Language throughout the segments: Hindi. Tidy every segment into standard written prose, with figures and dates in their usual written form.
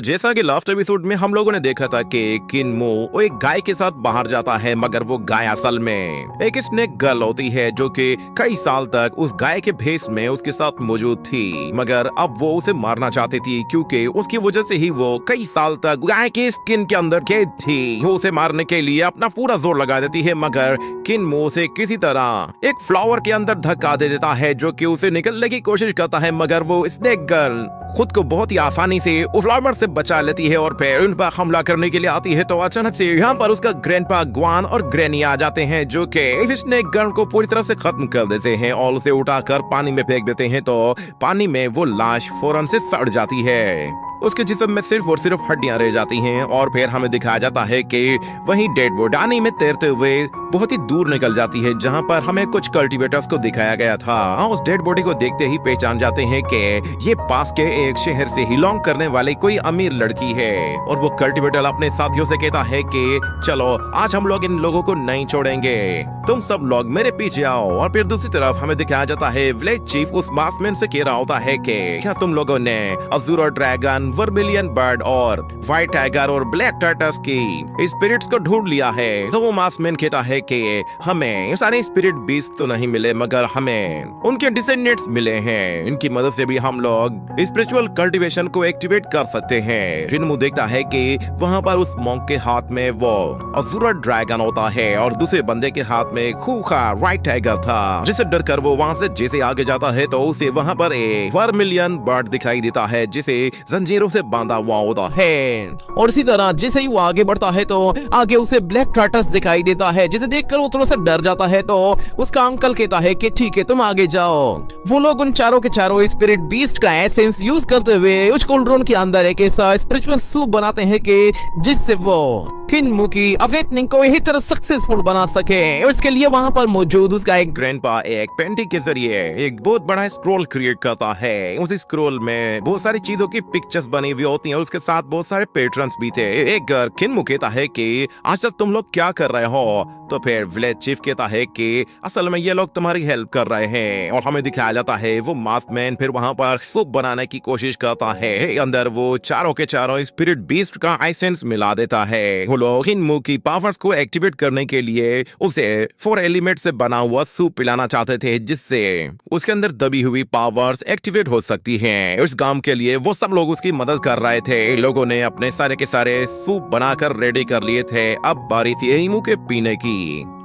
जैसा कि लास्ट एपिसोड में हम लोगों ने देखा था कि किनमो वो एक गाय के साथ बाहर जाता है, मगर वो गाय असल में एक स्नेक गर्ल होती है जो कि कई साल तक उस गाय के भेष में उसके साथ मौजूद थी। मगर अब वो उसे मारना चाहती थी क्योंकि उसकी वजह से ही वो कई साल तक गाय के स्किन के अंदर कैद थी। वो उसे मारने के लिए अपना पूरा जोर लगा देती है, मगर किनमो उसे किसी तरह एक फ्लावर के अंदर धक्का दे देता है जो कि उसे निकलने की कोशिश करता है, मगर वो स्नेक गर्ल खुद को बहुत ही आसानी से उस फ्लावर से बचा लेती है और फिर उन पर हमला करने के लिए आती है। तो अचानक से यहाँ पर उसका ग्रैंडपा ग्वान और ग्रैनी आ जाते हैं जो कि स्नेक गर्ल को पूरी तरह से खत्म कर देते हैं और उसे उठाकर पानी में फेंक देते हैं। तो पानी में वो लाश फौरन से सड़ जाती है, उसके जिस्म में सिर्फ और सिर्फ हड्डियां रह जाती हैं और फिर हमें दिखाया जाता है कि वही डेड बॉडी पानी में तैरते हुए बहुत ही दूर निकल जाती है, जहां पर हमें कुछ कल्टीवेटर्स को दिखाया गया था। उस डेड बॉडी को देखते ही पहचान जाते हैं कि ये पास के एक शहर से बिलोंग करने वाली कोई अमीर लड़की है। और वो कल्टीवेटर अपने साथियों से कहता है कि चलो आज हम लोग इन लोगों को नहीं छोड़ेंगे, तुम सब लोग मेरे पीछे आओ। और फिर दूसरी तरफ हमें दिखाया जाता है विलेज चीफ उस मास्कमैन से कह रहा होता है कि क्या तुम लोगों ने अज़ूरा ड्रैगन, वर्मिलियन बर्ड और व्हाइट टाइगर और ब्लैक टर्टस की स्पिरिट्स को ढूंढ लिया है? तो वो मास्कमैन कहता है कि हमें सारे स्पिरिट बीस्ट तो नहीं मिले, मगर हमें उनके डिसेंडेंट्स मिले हैं। इनकी मदद से भी हम लोग स्पिरिचुअल कल्टीवेशन को एक्टिवेट कर सकते हैं। रिनमू देखता है कि वहाँ पर उस मॉन्क के हाथ में वो अज़ूरा ड्रैगन होता है और दूसरे बंदे के हाथ में खूंखार व्हाइट टाइगर था, जिसे डरकर वो वहाँ से जैसे आगे जाता है तो उसे वहाँ पर एक वर्मिलियन बर्ड दिखाई देता है जिसे जंजीरों से बांधा हुआ होता है। और इसी तरह जैसे ही वो आगे बढ़ता है तो आगे उसे ब्लैक टर्टस दिखाई देता है, जिसे देखकर वो थोड़ा सा डर जाता है। तो उसका अंकल कहता है कि ठीक है तुम आगे जाओ। वो लोग उन चारों के चारों स्पिरिट बीस्ट का एसेंस यूज करते हुए उस कोल्ड्रोन के अंदर एक ऐसा स्पिरिचुअल सूप बनाते हैं कि जिससे वो किनमो की अवेकनिंग को यही तरह सक्सेसफुल बना सके। उसके लिए वहाँ पर मौजूद उसका एक ग्रैंडपा एक पेंटिंग के जरिए एक बहुत बड़ा स्क्रॉल क्रिएट करता है। उस स्क्रॉल में बहुत सारी चीजों की पिक्चर्स बनी हुई होती हैं, उसके साथ बहुत सारे पेट्रन्स भी थे। एक किनमो कहता है कि आज तक तुम लोग क्या कर रहे हो? तो फिर विलेज चीफ कहता है कि असल में ये लोग तुम्हारी हेल्प कर रहे हैं। और हमें दिखाया जाता है वो मास्कमैन फिर वहाँ पर सूप बनाने की कोशिश करता है। अंदर वो चारों के चारों स्पिरिट बीस्ट का एसेंस मिला देता है। वो लोग किनमो की पावर्स को एक्टिवेट करने के लिए उसे 4 एलिमेंट से बना हुआ सूप पिलाना चाहते थे, जिससे उसके अंदर दबी हुई पावर्स एक्टिवेट हो सकती हैं। इस काम के लिए वो सब लोग उसकी मदद कर रहे थे। लोगों ने अपने सारे के सारे सूप बनाकर रेडी कर लिए थे। अब बारी थी एमू के पीने की।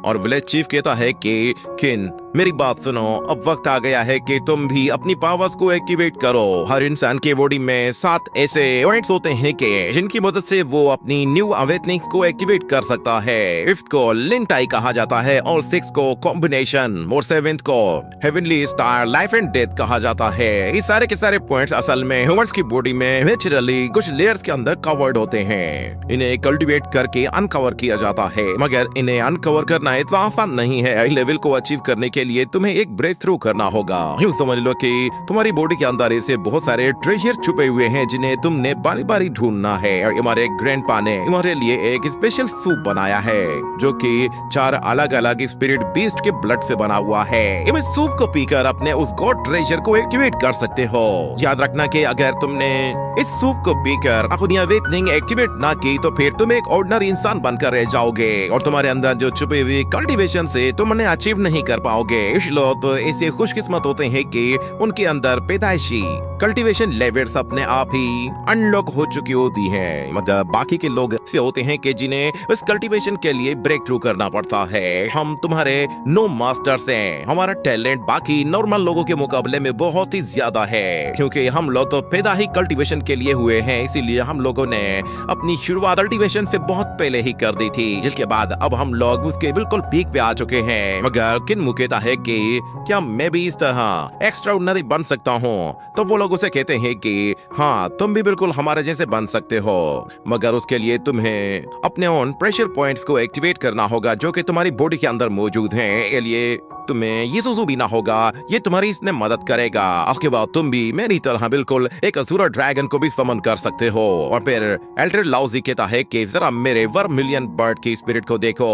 और विलेज चीफ कहता है कि किन मेरी बात सुनो, अब वक्त आ गया है कि तुम भी अपनी पावर्स को एक्टिवेट करो। हर इंसान के बॉडी में 7 ऐसे पॉइंट्स होते हैं कि जिनकी मदद से वो अपनी न्यू अवेकनिंग्स को एक्टिवेट कर सकता है। 5th को लिंटाई कहा जाता है और 6th को कॉम्बिनेशन और 7th को heavenly star life and death कहा जाता है। ये सारे के सारे पॉइंट्स असल में ह्यूमंस की बॉडी में नेचुरली कुछ लेयर्स के अंदर कवर्ड होते हैं। इन्हें कल्टीवेट करके अनकवर किया जाता है, मगर इन्हें अनकवर करना इतना आसान नहीं है। इस लेवल को अचीव करने के लिए तुम्हें एक ब्रेक थ्रू करना होगा। यूं समझ लो कि तुम्हारी बॉडी के अंदर ऐसे बहुत सारे ट्रेजर छुपे हुए हैं जिन्हें तुमने बारी बारी ढूंढना है। और हमारे ग्रैंडपा ने हमारे लिए एक स्पेशल सूप बनाया है जो कि 4 अलग अलग स्पिरिट बीस्ट के ब्लड से बना हुआ है। इस सूप को पीकर अपने उस गॉड ट्रेजर को एक्टिवेट कर सकते हो। याद रखना कि अगर तुमने इस सूप को पीकर अपनी अवेकनिंग एक्टिवेट ना की तो फिर तुम एक ऑर्डिनरी इंसान बनकर रह जाओगे और तुम्हारे अंदर जो छुपे हुए कल्टीवेशन से तुम उन्हें अचीव नहीं कर पाओगे। कुछ लोग तो ऐसे खुशकिस्मत होते हैं कि उनके अंदर पैदाइशी कल्टीवेशन लेवल्स अपने आप ही अनलॉक हो चुकी होती हैं। मतलब बाकी के लोग ऐसे होते हैं कि जिन्हें इस कल्टीवेशन के लिए ब्रेक थ्रू करना पड़ता है। हम तुम्हारे नो मास्टर्स हैं। हमारा टैलेंट बाकी नॉर्मल लोगों के मुकाबले में बहुत ही ज्यादा है, क्योंकि हम लोग तो पैदा ही कल्टीवेशन के लिए हुए हैं। इसीलिए हम लोगों ने अपनी शुरुआत कल्टीवेशन से बहुत पहले ही कर दी थी, जिसके बाद अब हम लोग उसके बिल्कुल पीक पे आ चुके हैं। मगर किनमो कहता है कि क्या मैं भी इस तरह एक्स्ट्राऑर्डिनरी बन सकता हूँ? तो वो लोग उसे कहते हैं कि हाँ तुम भी बिल्कुल हमारे जैसे बन सकते हो, मगर उसके लिए तुम्हें अपने ओन प्रेशर पॉइंट्स को एक्टिवेट करना होगा जो कि तुम्हारी बॉडी के अंदर मौजूद हैं। इसके लिए तुम्हें ये सुसु भी ना होगा, ये तुम्हारी इसमें मदद करेगा। उसके बाद तुम भी मेरी तरह बिल्कुल एक अज़ूरा ड्रैगन को भी समन कर सकते हो। और फिर एल्टर लाउजी कहता है कि जरा मेरे वर्मिलियन बर्ड की स्पिरिट को देखो।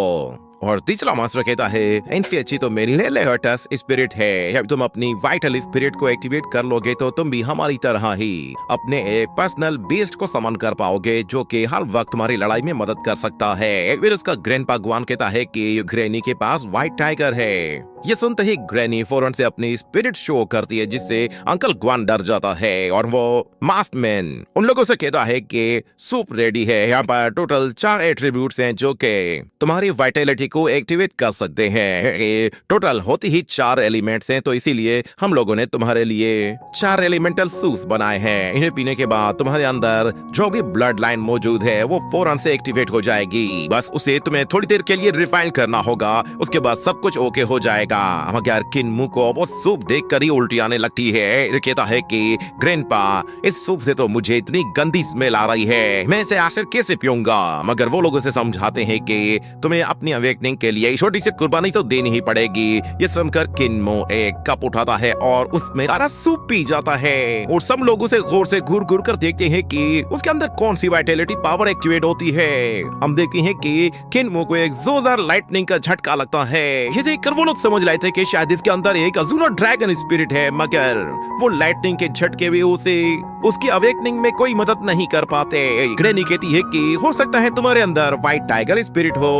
और तीसरा मास्टर कहता है इनसे अच्छी तो मेरी लेहर्टस स्पिरिट है। अब तुम अपनी वाइटल स्पिरिट को एक्टिवेट कर लोगे तो तुम भी हमारी तरह ही अपने एक पर्सनल बीस्ट को समन कर पाओगे जो कि हर वक्त तुम्हारी लड़ाई में मदद कर सकता है। फिर उसका ग्रैंडपा गुआन कहता है कि ग्रैनी के पास व्हाइट टाइगर है। ये सुनते ही ग्रैनी फौरन से अपनी स्पिरिट शो करती है जिससे अंकल गुआन डर जाता है और वो मास्क मैन उन लोगों से कहता है कि सूप रेडी है। यहाँ पर टोटल 4 एट्रीब्यूट्स हैं जो कि तुम्हारी वाइटैलिटी को एक्टिवेट कर सकते हैं। टोटल होती ही 4 एलिमेंट्स हैं तो इसीलिए हम लोगों ने तुम्हारे लिए 4 एलिमेंटल सूप बनाए हैं। इन्हें पीने के बाद तुम्हारे अंदर जो भी ब्लड लाइन मौजूद है वो फौरन से एक्टिवेट हो जाएगी। बस उसे तुम्हें थोड़ी देर के लिए रिफाइन करना होगा, उसके बाद सब कुछ ओके हो जाएगा। मगर किन्मू को वो सूप देखकर ही उल्टी आने लगती है। कहता है कि ग्रैंडपा इस सूप से तो मुझे इतनी गंदी स्मेल आ रही है, मैं इसे आखिर कैसे पीऊंगा। मगर वो लोग उसे समझाते हैं कि तुम्हें अपनी अवेकनिंग के लिए छोटी सी कुर्बानी तो देनी ही पड़ेगी। ये सुनकर किन्मू एक कप उठाता है और उसमें सारा सूप पी जाता है और सब लोग उसे गौर से घूर घूर कर देखते हैं कि उसके अंदर कौन सी वाइटैलिटी पावर एक्टिवेट होती है। हम देखते हैं कि किन्मू को एक जोरदार लाइटनिंग का झटका लगता है। ये देखकर वो लोग समझ रहे थे कि शायद इसके अंदर एक अजूना ड्रैगन स्पिरिट है, मगर वो लाइटनिंग के झटके भी उसे उसकी अवेकनिंग में कोई मदद नहीं कर पाते। ग्रैनी कहती है कि हो सकता है तुम्हारे अंदर व्हाइट टाइगर स्पिरिट हो।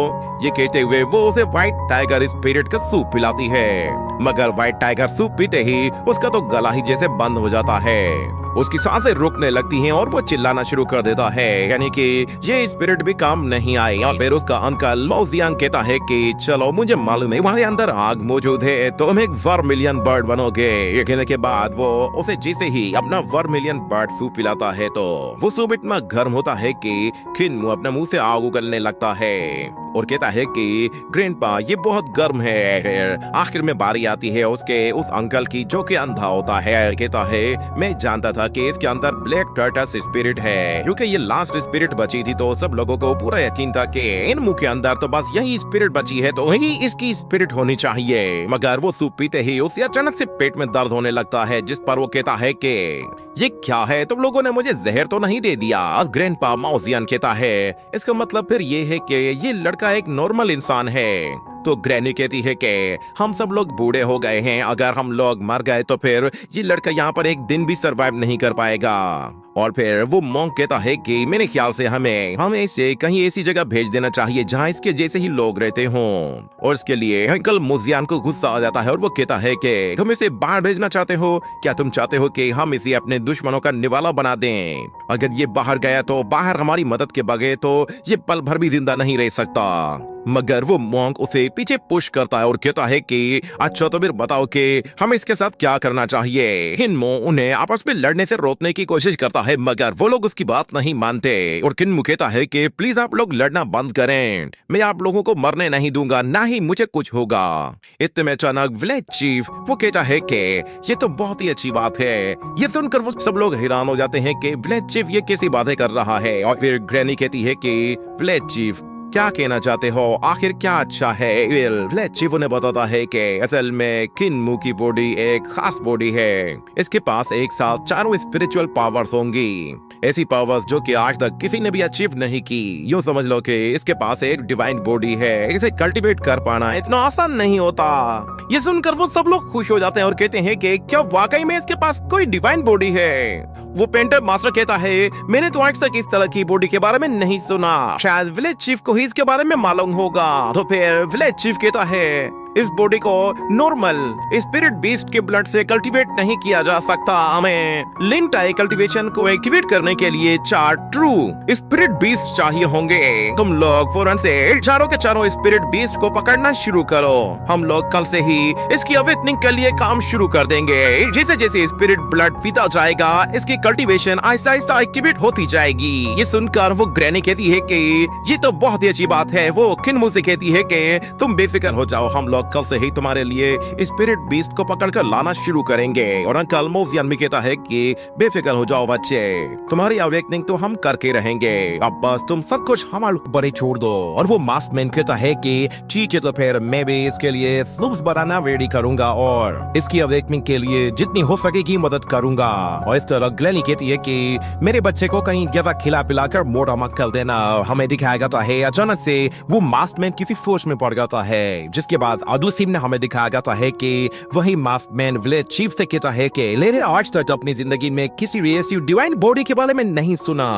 ये कहते हुए वो उसे व्हाइट टाइगर स्पिरिट का सूप पिलाती है, मगर व्हाइट टाइगर सूप पीते ही उसका तो गला ही जैसे बंद हो जाता है। उसकी सांसें रुकने लगती हैं और वो चिल्लाना शुरू कर देता है, यानी कि ये स्पिरिट भी काम नहीं आई। और फिर उसका अंकल मौजियांग कहता है कि चलो मुझे मालूम है वहाँ अंदर आग मौजूद है, तो तुम एक वर्मिलियन बर्ड बनोगे। ये कहने के बाद वो उसे जैसे ही अपना वर्मिलियन बर्ड सूप पिलाता है तो वो सूप इतना गर्म होता है कि किन्मू अपने मुंह से आग उगलने लगता है और कहता है कि ग्रैंडपा ये बहुत गर्म है। आखिर में बारी आती है उसके उस अंकल की जो कि अंधा होता है। कहता है मैं जानता था कि इसके अंदर ब्लैक टर्टस स्पिरिट है, क्योंकि ये लास्ट स्पिरिट बची थी तो सब लोगों को पूरा यकीन था कि इन मुंह के अंदर तो बस यही स्पिरिट बची है तो ही इसकी स्पिरिट होनी चाहिए। मगर वो सूप पीते ही उसे अचानक से पेट में दर्द होने लगता है, जिस पर वो कहता है कि ये क्या है, तुम लोगों ने मुझे जहर तो नहीं दे दिया। ग्रैंडपा मौजियान कहता है इसका मतलब फिर ये है कि ये लड़का एक नॉर्मल इंसान है। तो ग्रैनी कहती है कि हम सब लोग बूढ़े हो गए हैं, अगर हम लोग मर गए तो फिर ये लड़का यहाँ पर एक दिन भी सरवाइव नहीं कर पाएगा। और फिर वो मॉन्क कहता है कि मेरे ख्याल से हमें इसे कहीं ऐसी जगह भेज देना चाहिए जहाँ इसके जैसे ही लोग रहते हों। और इसके लिए अंकल मुजियान को गुस्सा आ जाता है और वो कहता है कि तुम इसे बाहर भेजना चाहते हो, क्या तुम चाहते हो कि हम इसे अपने दुश्मनों का निवाला बना दें? अगर ये बाहर गया तो बाहर हमारी मदद के बगैर तो ये पल भर भी जिंदा नहीं रह सकता। मगर वो मॉन्क उसे पीछे पुश करता है और कहता है कि अच्छा तो फिर बताओ कि हमें इसके साथ क्या करना चाहिए। किन्मू उन्हें आपस में लड़ने से रोकने की कोशिश करता है, मगर वो लोग उसकी बात नहीं मानते और किन्मू कहता है कि प्लीज आप लोग लड़ना बंद करें, मैं आप लोगों को मरने नहीं दूंगा, ना ही मुझे कुछ होगा। इतने में अचानक विलेज चीफ वो कहता है कि ये तो बहुत ही अच्छी बात है। ये सुनकर वो सब लोग हैरान हो जाते हैं कि विलेज चीफ ये कैसी बातें कर रहा है। और फिर ग्रैनी कहती है कि विलेज चीफ क्या कहना चाहते हो, आखिर क्या अच्छा है? विलेज चीफ उन्हें बताता है कि असल में किन्मू की बॉडी एक खास बॉडी है, इसके पास एक साथ 4 स्पिरिचुअल पावर्स होंगी, ऐसी पावर्स जो कि आज तक किसी ने भी अचीव नहीं की। यूं समझ लो कि इसके पास एक डिवाइन बॉडी है, इसे कल्टीवेट कर पाना इतना आसान नहीं होता। ये सुनकर वो सब लोग खुश हो जाते हैं और कहते हैं कि क्या वाकई में इसके पास कोई डिवाइन बॉडी है? वो पेंटर मास्टर कहता है मैंने तो आज तक इस तरह की बॉडी के बारे में नहीं सुना, शायद विलेज चीफ को ही इसके बारे में मालूम होगा। तो फिर विलेज चीफ कहता है इस बॉडी को नॉर्मल स्पिरिट बीस्ट के ब्लड से कल्टीवेट नहीं किया जा सकता, हमें लिंटाई कल्टीवेशन को एक्टिवेट करने के लिए 4 ट्रू स्पिरिट बीस्ट चाहिए होंगे। तुम लोग फौरन से चारों के चारों स्पिरिट बीस्ट को पकड़ना शुरू करो, हम लोग कल से ही इसकी अवेकनिंग के लिए काम शुरू कर देंगे। जैसे जैसे स्पिरिट ब्लड पीता जाएगा इसकी कल्टीवेशन आहिस्ता आहिस्ता एक्टिवेट होती जाएगी। ये सुनकर वो ग्रैनी कहती है कि ये तो बहुत ही अच्छी बात है। वो किन्मू से कहती है कि तुम बेफिक्र हो जाओ, हम लोग लोग कल से ही तुम्हारे लिए स्पिरिट बीस्ट को पकड़कर लाना शुरू करेंगे। और अंकल मोवियन भी कहता है कि बेफिक्र हो जाओ बच्चे, तुम्हारी अवेकनिंग तो हम करके रहेंगे, अब बस तुम सब कुछ हमारे ऊपर ही छोड़ दो। और वो मास्कमैन कहता है कि ठीक है, तो फिर मैं भी इसके लिए स्लूप्स बनाना रेडी करूंगा और इसकी अवेकनिंग के लिए जितनी हो सकेगी मदद करूंगा। और इस तरह ग्लेनी कहती है कि मेरे बच्चे को कहीं ज्यादा खिला पिलाकर मोटा मत कर देना। हमें दिखाया जाता है अचानक से वो मास्कमैन किसी सोच में पड़ जाता है, जिसके बाद अगली सीन में हमें दिखाया जाता है कि वही मास्कमैन विलेज चीफ से कहता है कि मैंने आज तक अपनी जिंदगी में किसी ऐसी डिवाइन बॉडी के बारे में नहीं सुना।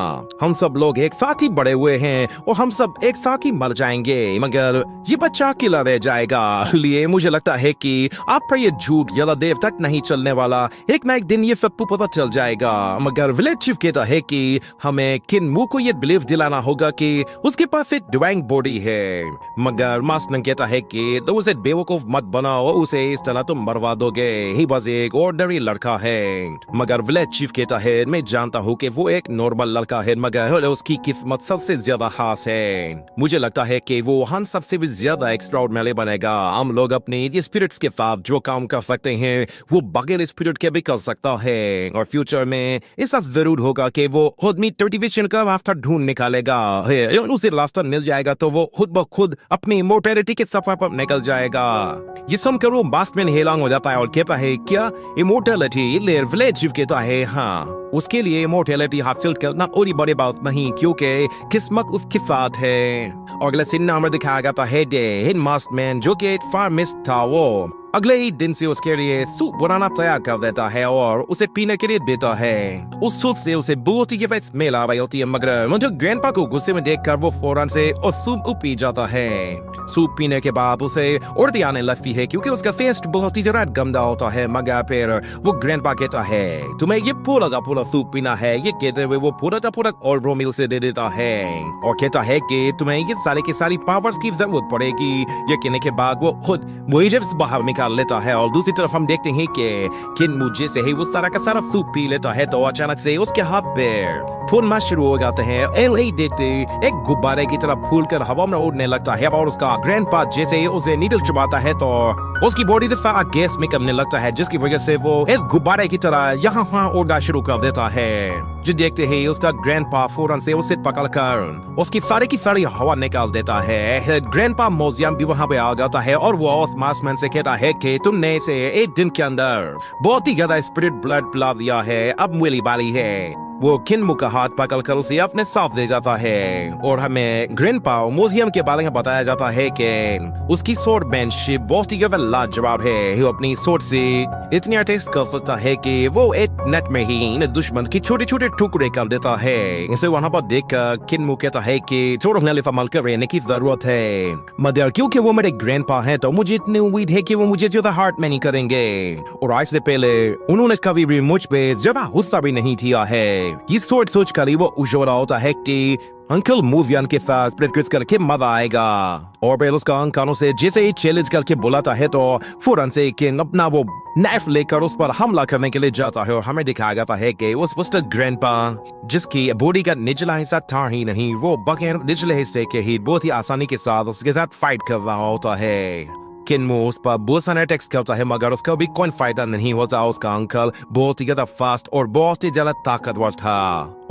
हम सब लोग एक साथ ही बड़े हुए हैं और हम सब एक साथ ही मर जाएंगे, मगर ये बच्चा अकेला रह जाएगा। लिए मुझे लगता है कि आपका ये झूठ ज्यादा देर तक नहीं चलने वाला, एक ना एक दिन ये सब पता चल जाएगा। मगर विलेज चीफ कहता है कि हमें किन्मू को ये बिलीव दिलाना होगा कि उसके पास एक डिवाइन बॉडी है। मगर मास्टर कहता है कि तो उसे बेवकूफ मत बनाओ, उसे इस तरह तुम मरवा दोगे, ही बस एक ऑर्डिनरी लड़का है। मगर विलेज चीफ कहता है मैं जानता हूँ कि वो एक नॉर्मल लड़का है, मगर उसकी किस्मत सबसे ज्यादा खास है। मुझे लगता है कि वो हम सबसे भी ज्यादा एक्स्ट्राऑर्डिनरी बनेगा। हम लोग अपने स्पिरिट्स के साथ जो काम कर सकते हैं वो बगैर स्पिरिट के भी कर सकता है। और फ्यूचर में ऐसा जरूर होगा कि वो खुद में मोटिवेशन का रास्ता ढूंढ निकालेगा, उसे रास्ता मिल जाएगा तो वो खुद ब खुद अपनी इमोर्टैलिटी के सफर पर निकल जाएगा। ये सुनकर वो मास्कमैन हैरान हो जाता है और कहता है क्या इमोर्टैलिटी? विलेज चीफ कहता है हाँ, उसके लिए इमोर्टैलिटी हासिल करना और बड़ी बात नहीं, क्योंकि किस्मत उसके साथ है। और अगले सीन में हमें दिखाया जाता है हेड मास्कमैन जो कि एक फार्मिस्ट था, वो अगले ही दिन से उसके लिए सूप बनाना तैयार कर देता है और उसे पीने के लिए देता है। उस सूप से उसे बहुत ही स्मेल आ रही होती है, मगर मुझे ग्रैंडपा को गुस्से में देखकर वो फौरन से उस सूप को पी जाता है। सूप पीने के बाद उसे उल्टी आने लगती है क्योंकि उसका टेस्ट बहुत ही ज्यादा गंदा होता है। मगर फिर वो ग्रैंडपा कहता है तुम्हें ये पूरा का पूरा सूप पीना है, ये कहते हुए वो पूरा का पूरा और रोमिल से दे देता है और कहता है कि तुम्हें ये सारे की सारी पावर्स की जरूरत पड़ेगी। ये कहने के बाद वो खुद मुइजर से बाहर निकाल लेता है। और दूसरी तरफ हम देखते हैं कि किन्मू जैसे ही वो सारा का सारा सूप पी लेता है तो अचानक से उसके हाथ पे फूलना शुरू हो जाते हैं। देखते एक गुब्बारे की तरह फूल कर हवा में उड़ने लगता है और उसका ग्रैंडपा जैसे ही उसे नीडल चुभाता है तो उसकी बॉडी से सारा गैस निकलने लगता है, जिसकी वजह से वो एक गुब्बारे की तरह यहाँ वहाँ उड़ना शुरू कर देता है। जो देखते ही उसका ग्रैंडपा फौरन से उसे पकड़कर उसकी सारी की सारी हवा निकाल देता है। ग्रैंडपा मोजियम भी वहाँ पे आ जाता है और वो उस मास्कमैन से कहता है कि तुमने इसे एक दिन के अंदर बहुत ही ज्यादा स्पिरिट ब्लड पिला दिया है, अब मिली बाली है। वो किन्मू का हाथ पकड़कर उसे अपने साथ ले जाता है और हमें ग्रैंडपा म्यूजियम के बारे में बताया जाता है कि उसकी स्वॉर्ड मैनशिप बहुत ही लाजवाब है। वो अपनी स्वॉर्ड से इतनी अटैक कर सकता है कि वो एक नेट में ही दुश्मन की छोटे छोटे टुकड़े कर देता है। इसे वहाँ पर देखकर किन्मू कहता है कि थोड़ा संभल कर रहने की जरूरत है, मगर क्योंकि वो मेरे ग्रैंडपा हैं तो मुझे इतनी उम्मीद है कि वो मुझे ज्यादा हार्ट में नहीं करेंगे। और आज से पहले उन्होंने कभी भी मुझ पे ज्यादा गुस्सा भी नहीं किया है। ये सोच कर ही वो उजड़ा होता है कि अंकल मूवियन के साथ प्रैक्टिस करके मजा आएगा। और फिर उसका अंकल से जैसे ही चैलेंज करके बुलाता है तो फौरन से किंग अपना वो नाइफ लेकर उस पर हमला करने के लिए जाता है। और हमें दिखाया जाता है कि उस मिस्टर ग्रैंडपा जिसकी बॉडी का निचला हिस्सा था ही नहीं, वो बगैर निचले हिस्से के ही बहुत ही आसानी के साथ उसके साथ फाइट कर रहा होता है। किन्मू उस पर बहुत सारे अटैक्स करता है मगर उसका भी कोई फायदा नहीं होता। उसका अंकल बहुत ही ज्यादा फास्ट और बहुत ही ज्यादा ताकतवर था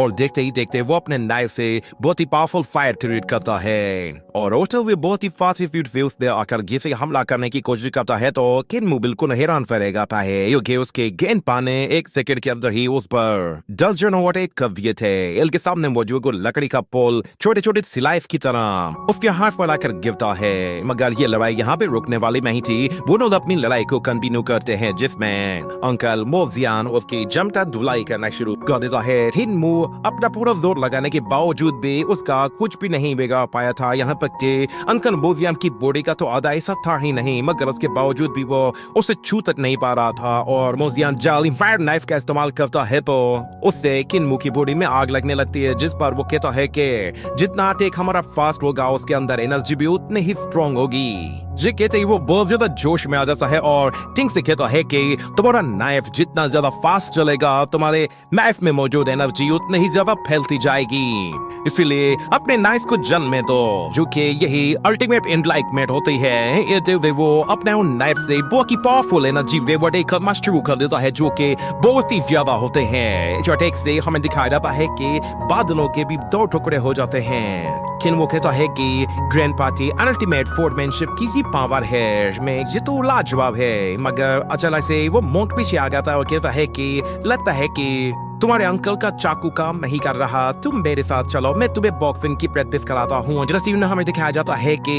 और देखते ही देखते वो अपने नाइफ से बहुत ही पावरफुल फायर क्रिएट करता है और होते हुए बहुत ही फास्ट व्यूज पे आकर जिसे हमला करने की कोशिश करता है तो किन्मू बिल्कुल हैरान करेगा है क्योंकि उसके ग्रैंडपा ने एक सेकंड के अंदर ही उस पर डलजन और एक कव्य थे। इनके सामने मौजूद लकड़ी का पोल छोटे छोटे सिलाइफ की तरह उसके हाथ पर आकर गिरता है। मगर ये लड़ाई यहाँ पे रुकने वाली नहीं थी। वो लोग अपनी लड़ाई को कंटिन्यू करते हैं जिसमें अंकल मोजियन उसकी जमता धुलाई करना शुरू कर देता है। किन्मू अपना पूरा जोर लगाने के बावजूद भी उसका कुछ भी नहीं बिगाड़ पाया था। यहाँ तक कि अंकल मोजियन की बॉडी का तो आधा हिस्सा था ही नहीं, मगर उसके बावजूद भी वो उसे छू तक नहीं पा रहा था। और मोजियन जाली फायर नाइफ का इस्तेमाल करता है तो उससे किन्मू की बॉडी में आग लगने लगती है, जिस पर वो कहता है कि जितना अटैक हमारा फास्ट होगा उसके अंदर एनर्जी भी उतनी ही स्ट्रॉन्ग होगी। ये कहते ही वो बहुत ज्यादा जोश में आ जाता है और टिंग से कहता है कि तुम्हारा नाइफ जितना ज्यादा फास्ट चलेगा तुम्हारे नाइफ में मौजूद एनर्जी उतनी ही ज्यादा फैलती जाएगी, इसलिए अपने नाइफ को जन्म में दो, जो कि यही अल्टीमेट एनलाइटमेंट होती है। ये वो अपने उन नाइफ से बहुत ही पावरफुल एनर्जी वेव करना शुरू कर देता है, जो कि बहुत ही ज्यादा होते हैं। जो टेक्स्ट से हमें दिखाई देता है कि बादलों के भी दो टुकड़े हो जाते हैं। किन वो कहता है कि ग्रैंडपा की अल्टीमेट फोर्टमैनशिप की पावर है, में ये तो लाजवाब है, मगर अचानक से वो मोंक पीछे आ जाता है और कहता है कि लगता है कि तुम्हारे अंकल का चाकू काम नहीं कर रहा, तुम मेरे साथ चलो, मैं तुम्हें बॉक्सिंग की प्रैक्टिस कराता हूँ। जैसे हमें दिखाया जाता है कि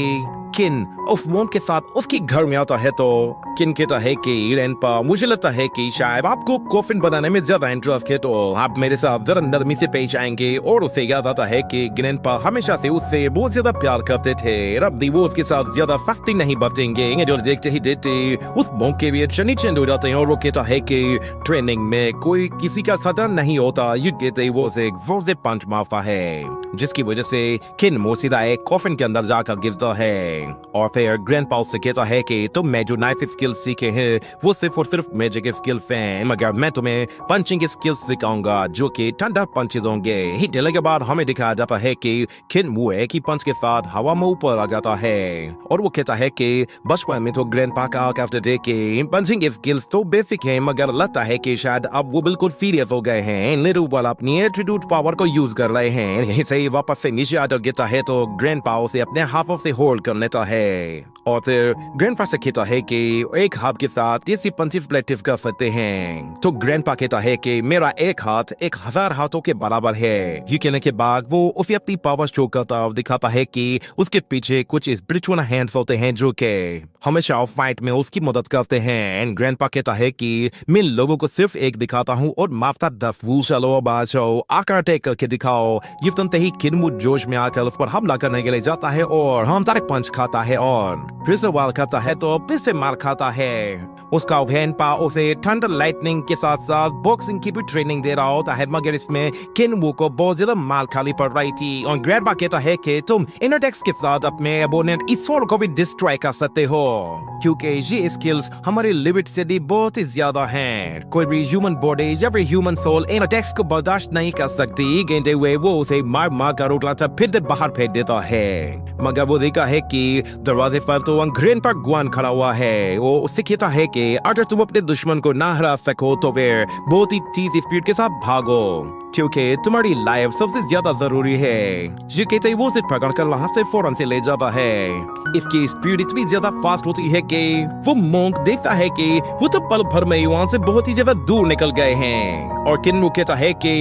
किन उस मोम के साथ उसकी घर में आता है तो किन कहता है कि ग्रैंडपा मुझे लगता है कि शायद आपको कॉफिन बनाने में ज्यादा इंटरेस्ट है, तो आप मेरे साथ जरा नरमी से पेश आएंगे। और उसे याद आता है कि ग्रैंडपा हमेशा से उससे बहुत ज्यादा प्यार करते थे, अब भी वो उसके साथ ज्यादा सख्ती नहीं बरतेंगे। जो देखते ही देखते उस मोम के भी शनि चंद हो जाते हैं और वो कहता है कि ट्रेनिंग में कोई किसी का सदर नहीं होता। ये कहते ही वो उसे जोर से पंच मारता है, जिसकी वजह से किन सीधा एक कॉफिन के अंदर जाकर गिरता है। और फिर ग्रैंडपा से कहता है कि तुम मैं जो नाइफ स्किल्स सीखे हैं वो सिर्फ और सिर्फ मैजिक स्किल्स हैं, मगर मैं तुम्हें पंचिंग स्किल्स सिखाऊंगा जो कि ठंडा पंचेस होंगे। ही टेले के बाद हमें दिखाया जाता है कि किन मुंह एक ही पंच के साथ हवा में ऊपर आ जाता है और वो कहता है कि बचपन में तो ग्रैंडपा का कहते थे कि पंचिंग स्किल्स तो बेसिक है, मगर लगता है कि शायद अब वो बिल्कुल सीरियस हो गए हैं, निरूपण अपनी एटीट्यूड पावर को यूज कर रहे हैं। यहीं से वापस से नीचे आ गिरता है तो ग्रैंडपा उसे अपने हाथों से होल्ड कर लेता है और फिर ग्रैंडपा से कहता है कि एक हाथ के साथ इसी पंचिव प्लेटिव कर सकते हैं। तो ग्रैंडपा कहता है कि मेरा एक हाथ 1000 हाथों के बराबर है। ये कहने के बाद वो उसे अपनी पावर शो करता और दिखाता है कि उसके पीछे कुछ स्पिरिचुअल हैंड्स होते हैं जो कि हमेशा फाइट में उसकी मदद करते हैं। ग्रैंडपा कहता है कि मैं लोगों को सिर्फ एक दिखाता हूँ और माफता 10 वो चलो बाचो आकार टेक करके दिखाओ। ये सुनते ही किनमू जोश में आकर उस पर हमला करने के लिए जाता है और हम तारक पंच खाता है और फिर से वार खाता है तो फिर से मार खाता है। उसका ग्रैंडपा उसे थंडर लाइटनिंग के साथ साथ बॉक्सिंग की भी ट्रेनिंग दे रहा होता है, मगर इसमें किनमू को बहुत ज्यादा मार खाली पड़ रही थी। और ग्रैंडपा कहता है कि तुम इनरटेक्स के साथ अपने अपोनेंट ईश्वर को भी डिस्ट्रॉय कर सकते हो, क्योंकि ये स्किल्स हमारे लिमिट से भी बहुत ही ज्यादा हैं। कोई भी ह्यूमन बॉडी या फिर ह्यूमन सोल इनरटेक्स को बर्दाश्त नहीं कर सकती। कहते हुए वो उसे मार मार कर उठलाता फिर बाहर फेंक देता है, मगर वो देखा है कि दरवाजे पर तो ग्रैंडपा गुआन खड़ा हुआ है। वो उससे कहता है कि अगर तुम अपने दुश्मन को ना हरा सको तो फिर बहुत ही तेज स्पीड के साथ भागो, क्योंकि तुम्हारी लाइफ सबसे ज्यादा जरूरी है। ये कहते ही वो उसे पकड़कर वहां से फौरन से ले जाता है। इसकी स्पीड इतनी ज्यादा फास्ट होती है कि वो मोंक देखता है कि वो तो पल भर में वहां से बहुत ही ज्यादा दूर निकल गए हैं। और किनमू कहता है कि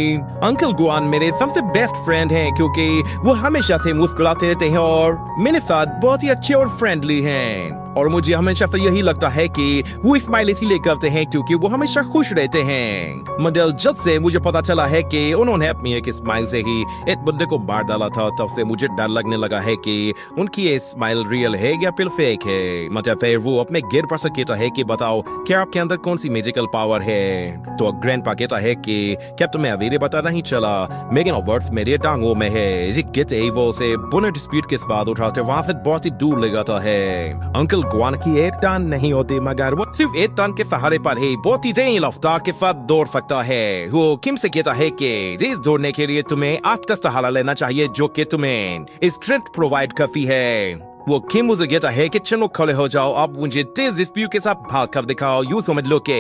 अंकल गुआन मेरे सबसे बेस्ट फ्रेंड हैं, क्योंकि वो हमेशा से मुस्कुराते रहते हैं और मेरे साथ बहुत ही अच्छे और फ्रेंडली हैं। और मुझे हमेशा से यही लगता है कि वो स्माइल इसीलिए करते हैं क्योंकि वो हमेशा खुश रहते हैं। मगर जब से मुझे पता चला है कि उन्होंने अपनी एक स्माइल से ही एक बंदे को मार डाला था, तब से मुझे डर लगने लगा है कि उनकी ये स्माइल रियल है या फिर फेक है। मतलब फिर वो अपने गिर पर से कहता है कि बताओ क्या आपके अंदर कौन सी मैजिकल पावर है। तो ग्रैंडपा कहता है कि क्या तुम्हें अभी पता नहीं चला, मेगन वर्थ मेरे टांगों में है। वो उसे बुलेट स्पीड के साथ उठाते वहां से बहुत ही दूर ले जाता है। अंकल गुआन की एक टांग नहीं होती, मगर वो सिर्फ एक टांग के सहारे पर ही बहुत ही तेज रफ्तार के साथ दौड़ सकता है। वो किम से कहता है कि तेज दौड़ने के लिए तुम्हें आपका सहारा लेना चाहिए, जो कि तुम्हें स्ट्रेंथ प्रोवाइड करती है। वो किम मुझे कहता है कि चलो खड़े हो जाओ, अब मुझे तेज स्पीड के साथ भाग कर दिखाओ। यूं समझ लो कि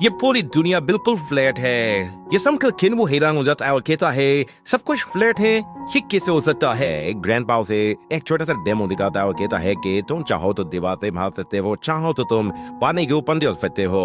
ये पूरी दुनिया बिल्कुल फ्लैट है। ये समझकर किम वो हैरान हो जाता है और कहता है सब कुछ फ्लैट है, ये कैसे हो सकता है। ग्रैंडपा से एक छोटा सा डेमो दिखाता है और कहता है कि तुम चाहो तो दीवार पे भाग सकते हो, चाहो तो तुम पानी के ऊपर चल सकते हो,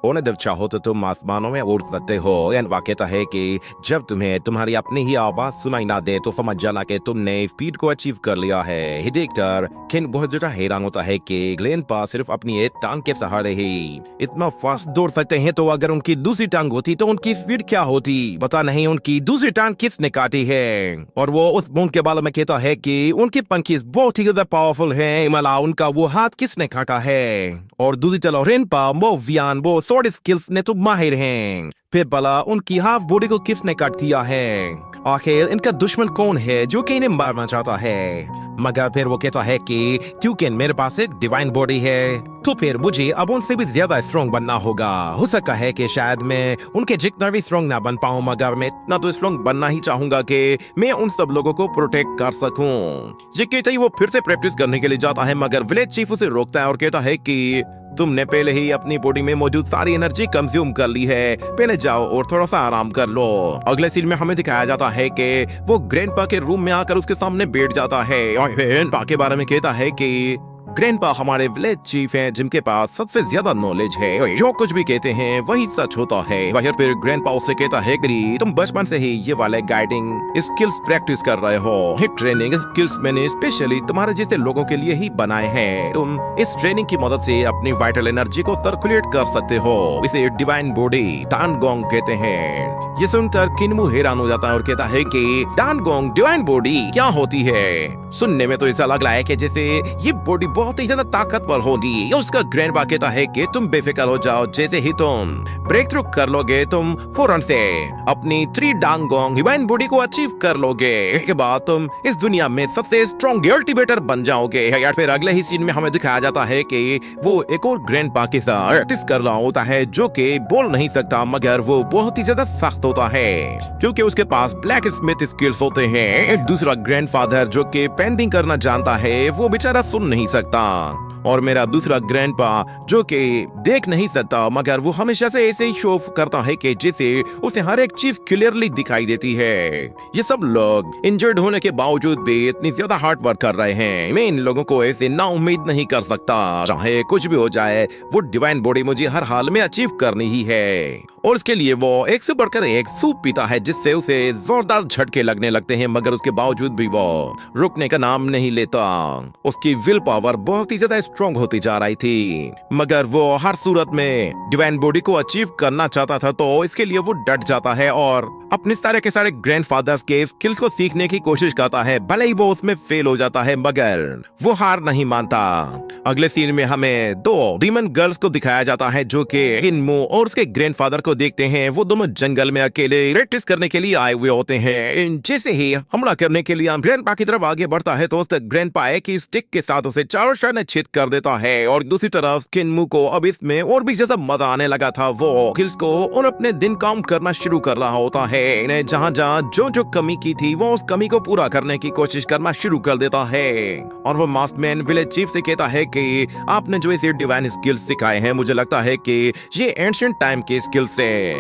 और जब चाहो तो तुम आसमानों में उड़ सकते हो। वो कहता है कि जब तुम्हें तुम्हारी अपनी ही आवाज सुनाई ना दे तो समझ जाना कि तुमने स्पीड को अचीव कर लिया है। ही देखकर किन बहुत ज्यादा हैरान होता है कि ग्रैंडपा सिर्फ अपनी एक टांग के सहारे ही इतना फास्ट दौड़ सकते हैं, तो अगर उनकी दूसरी टांग होती तो उनकी स्पीड क्या होती। पता नहीं उनकी दूसरी टांग किसने काटी है। और वो उस मोंक के बारे में कहता है कि उनकी पंखी बहुत ही ज्यादा पावरफुल है, मला उनका वो हाथ किसने काटा है। और दूसरी तरफ ग्रैंडपा वो स्वॉर्ड स्किल्स ने तो माहिर हैं, फिर भला उनकी हाफ बॉडी को किसने काट दिया है। आखिर इनका दुश्मन कौन है जो कि इन्हें मारना चाहता है। मगर फिर वो कहता है कि क्योंकि मेरे पास एक डिवाइन बॉडी है तो फिर मुझे अब उनसे भी ज्यादा स्ट्रॉन्ग बनना होगा। हो सकता है कि शायद मैं उनके जितना भी स्ट्रॉन्ग ना बन पाऊं, मगर मैं इतना तो स्ट्रॉन्ग बनना ही चाहूंगा कि मैं उन सब लोगों को प्रोटेक्ट कर सकूं। ये कहते ही वो फिर से प्रैक्टिस करने के लिए जाता है, मगर विलेज चीफ उसे रोकता है और कहता है कि तुमने पहले ही अपनी बॉडी में मौजूद सारी एनर्जी कंज्यूम कर ली है, पहले जाओ और थोड़ा सा आराम कर लो। अगले सीन में हमें दिखाया जाता है कि वो ग्रैंडपा के रूम में आकर उसके सामने बैठ जाता है और ग्रैंडपा के बारे में कहता है कि ग्रैंडपा हमारे विलेज चीफ हैं जिनके पास सबसे ज्यादा नॉलेज है, जो कुछ भी कहते हैं वही सच होता है। वहीं फिर ग्रैंडपा उससे कहता है कि तुम बचपन से ही ये वाले गाइडिंग स्किल्स प्रैक्टिस कर रहे हो। ये ट्रेनिंग स्किल्स मैंने स्पेशली तुम्हारे जैसे लोगों के लिए ही बनाए हैं। तुम इस ट्रेनिंग की मदद से अपनी वाइटल एनर्जी को सर्कुलेट कर सकते हो। इसे डिवाइन बॉडी डानगोंग कहते हैं। ये सुनकर किन्मू हैरान हो जाता है और कहता है कि डानगोंग डिवाइन बॉडी क्या होती है? सुनने में तो ऐसा लग रहा है कि जैसे ये बॉडी बहुत ही ज्यादा ताकतवर होगी। उसका ग्रैंडपा कहता है कि तुम बेफिक्र हो जाओ, जैसे ही तुम ब्रेक थ्रू कर लोगे तुम फौरन से अपनी 3 डांगोंग डिवाइन बॉडी को अचीव कर लोगे। इसके बाद तुम इस दुनिया में सबसे स्ट्रॉन्ग अल्टिमेटर बन जाओगे। या फिर अगले ही सीन में हमें दिखाया जाता है कि वो एक और ग्रैंडपा के साथ प्रैक्टिस कर रहा होता है, जो कि बोल नहीं सकता मगर वो बहुत ही ज्यादा सख्त होता है क्योंकि उसके पास ब्लैक स्मिथ स्किल्स होते हैं। एक दूसरा ग्रैंडफादर जो कि पेंटिंग करना जानता है वो बेचारा सुन नहीं सकता, और मेरा दूसरा ग्रैंडपा जो कि देख नहीं सकता मगर वो हमेशा से ऐसे ही शो करता है कि जैसे उसे हर एक चीज क्लियरली दिखाई देती है। ये सब लोग इंजर्ड होने के बावजूद भी इतनी ज्यादा हार्ड वर्क कर रहे हैं। मैं इन लोगों को ऐसे ना उम्मीद नहीं कर सकता। चाहे कुछ भी हो जाए वो डिवाइन बॉडी मुझे हर हाल में अचीव करनी ही है, और इसके लिए वो एक से बढ़कर एक सूप पीता है जिससे उसे जोरदार झटके लगने लगते हैं, मगर उसके बावजूद भी वो रुकने का नाम नहीं लेता। उसकी विल पावर बहुत ही ज्यादा स्ट्रॉन्ग होती जा रही थी, मगर वो हर सूरत में डिवाइन बॉडी को अचीव करना चाहता था, तो इसके लिए वो डट जाता है और अपने सारे के सारे ग्रैंडफादर्स के स्किल्स को सीखने की कोशिश करता है। भले ही वो उसमें फेल हो जाता है मगर वो हार नहीं मानता। अगले सीन में हमें 2 डीमन गर्ल्स को दिखाया जाता है जो कि किन्मू और उसके ग्रैंडफादर को देखते हैं। वो दोनों जंगल में अकेले प्रैक्टिस करने के लिए आए हुए होते हैं। जैसे ही हमला करने के लिए ग्रैंडपा की तरफ आगे बढ़ता है तो उस ग्रैंडपा की स्टिक के साथ उसे चारों शरण छेद कर देता है, और दूसरी तरफ किन्मू को अब इसमें और भी ज्यादा मजा आने लगा था। वो स्किल्स को और अपने दिन काम करना शुरू कर रहा होता है। इन्हें जहाँ जहाँ जो कमी की थी वो उस कमी को पूरा करने की कोशिश करना शुरू कर देता है, और वो मास्टमैन विलेज चीफ से कहता है कि आपने जो इसे डिवाइन स्किल्स सिखाए हैं मुझे लगता है कि ये एंशिएंट टाइम के स्किल्स है।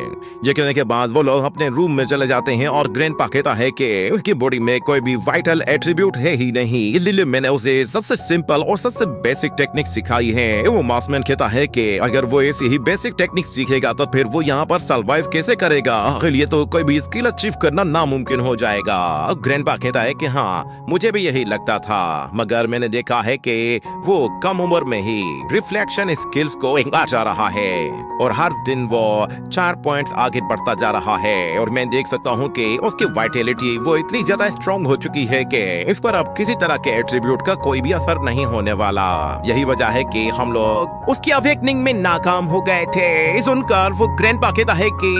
ये कहने के बाद वो लोग अपने रूम में चले जाते हैं और ग्रैंडपा कहता है कि उसकी बॉडी में कोई भी वाइटल एट्रीब्यूट है ही नहीं, इसलिए मैंने उसे सबसे सिंपल और सबसे बेसिक टेक्निक सिखाई है। वो मास्टमैन कहता है कि अगर वो ऐसी ही बेसिक टेक्निक सीखेगा तो फिर वो यहाँ पर सर्वाइव कैसे करेगा? आखिर लिए तो कोई भी स्किल अचीव करना नामुमकिन हो जाएगा। ग्रैंडपा कहता है कि हाँ मुझे भी यही लगता था, मगर मैंने देखा है कि वो कम उम्र में ही रिफ्लेक्शन स्किल्स को इंकार जा रहा है और हर दिन वो 4 पॉइंट्स आगे बढ़ता जा रहा है, और मैं देख सकता हूँ कि उसकी वाइटलिटी वो इतनी ज्यादा स्ट्रॉन्ग हो चुकी है कि इस पर अब किसी तरह के एट्रीब्यूट का कोई भी असर नहीं होने वाला। यही वजह है कि हम लोग उसकी अवेकनिंग में नाकाम हो गए थे। सुनकर वो ग्रैंडपा कहता है कि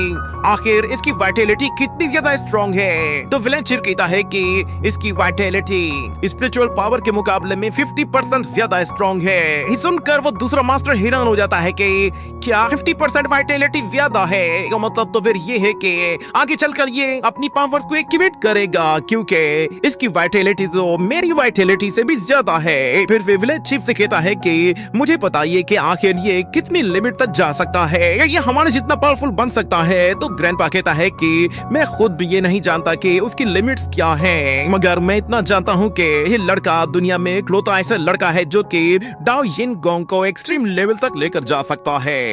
आखिर इसकी वाइटलिटी कितनी ज्यादा स्ट्रॉन्ग है, तो विलेन चीफ कहता है कि इसकी वाइटलिटी स्पिरिचुअल पावर के मुकाबले में 50% ज्यादा स्ट्रॉन्ग है। सुनकर वो दूसरा मास्टर हैरान हो जाता है कि क्या 50% वाइटलिटी ज्यादा है? मतलब तो फिर ये है कि आगे चलकर ये अपनी पावर को एक्टिवेट करेगा, क्योंकि इसकी वाइटलिटी तो मेरी वाइटलिटी से भी ज्यादा है। फिर विलेज चीफ से कहता है कि मुझे बताइए कि आखिर ये कितनी लिमिट तक जा सकता है, ये हमारे जितना पावरफुल बन सकता है? तो ग्रैंडपा कहता है कि मैं खुद भी ये नहीं जानता कि उसकी लिमिट्स क्या हैं, मगर मैं इतना जानता हूँ कि ये लड़का दुनिया में इकलौता ऐसा लड़का है जो कि डाओ यिन गोंग को एक्सट्रीम लेवल तक लेकर जा सकता है।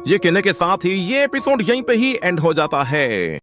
ये कहने के साथ ही ये एपिसोड यहीं पे ही एंड हो जाता है।